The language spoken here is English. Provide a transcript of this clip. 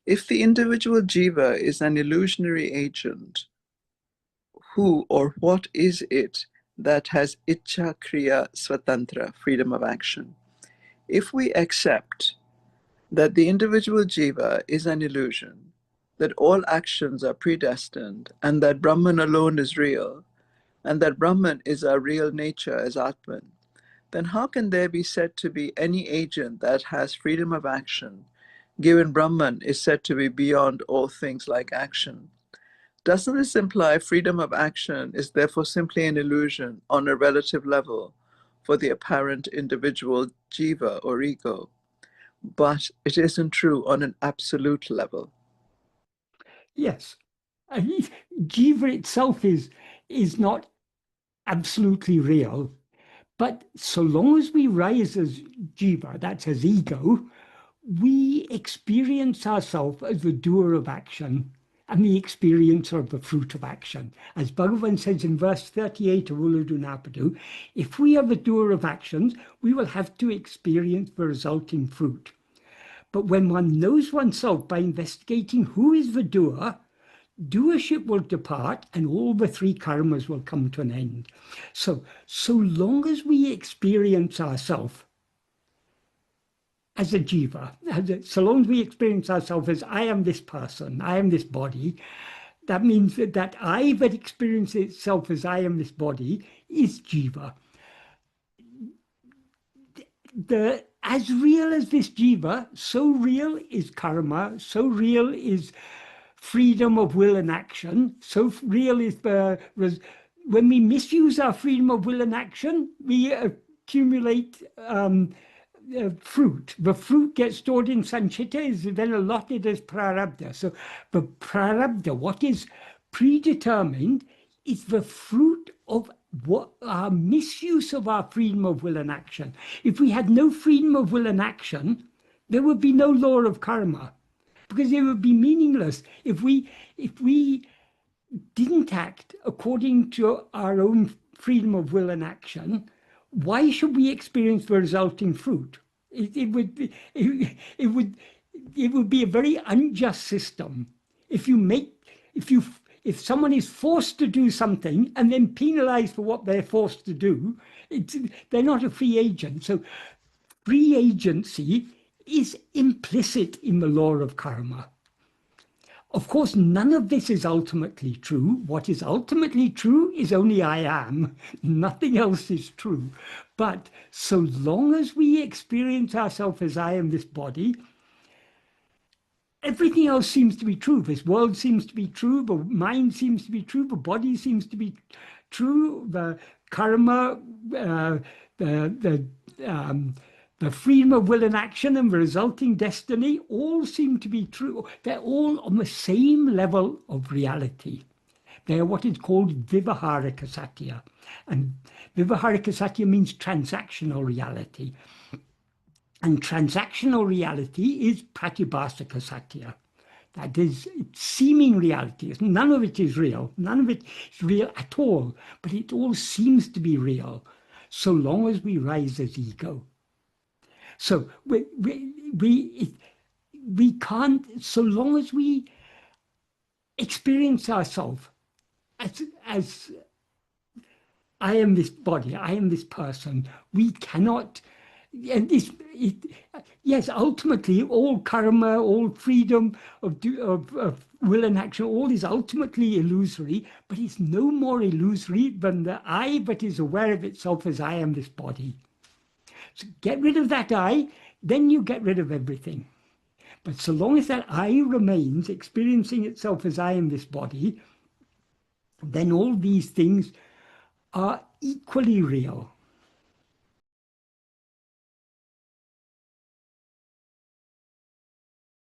If the individual jiva is an illusionary agent, who or what is it that has ichcha kriya svatantra, freedom of action? If we accept that the individual jiva is an illusion, that all actions are predestined, and that Brahman alone is real, and that Brahman is our real nature as Atman, then how can there be said to be any agent that has freedom of action, given Brahman is said to be beyond all things like action? Doesn't this imply freedom of action is therefore simply an illusion on a relative level for the apparent individual jiva or ego, but it isn't true on an absolute level? Yes. Jiva itself is not absolutely real, but so long as we rise as jiva, that's as ego, we experience ourselves as the doer of action and the experiencer of the fruit of action. As Bhagavan says in verse 38 of Uladu Napadu, if we are the doer of actions, we will have to experience the resulting fruit. But when one knows oneself by investigating who is the doer, doership will depart and all the three karmas will come to an end. So long as we experience ourselves as a jiva, so long as we experience ourselves as I am this person, I am this body, that means that I that experiences itself as I am this body is jiva. As real as this jiva, so real is karma, so real is freedom of will and action, so real is when we misuse our freedom of will and action, we accumulate fruit. The fruit gets stored in sanchita, is then allotted as prarabdha. So the prarabdha, what is predetermined, is the fruit of what our misuse of our freedom of will and action. If we had no freedom of will and action, there would be no law of karma, because it would be meaningless. If we didn't act according to our own freedom of will and action, why should we experience the resulting fruit? It would be a very unjust system. If someone is forced to do something and then penalized for what they're forced to do, they're not a free agent. So free agency is implicit in the law of karma. Of course, none of this is ultimately true. What is ultimately true is only I am. Nothing else is true. But so long as we experience ourselves as I am this body, everything else seems to be true. This world seems to be true. The mind seems to be true. The body seems to be true. The karma, the freedom of will and action and the resulting destiny all seem to be true. They're all on the same level of reality. They are what is called vivaharika satya. And vivaharika satya means transactional reality. And transactional reality is pratibhasika satya. That is seeming reality. None of it is real. None of it is real at all. But it all seems to be real, so long as we rise as ego. So we can't, so long as we experience ourselves as I am this body, I am this person, we cannot, and yes, ultimately all karma, all freedom of will and action, all is ultimately illusory, but it's no more illusory than the I that is aware of itself as I am this body. So get rid of that I, then you get rid of everything. But so long as that I remains experiencing itself as I am this body, then all these things are equally real.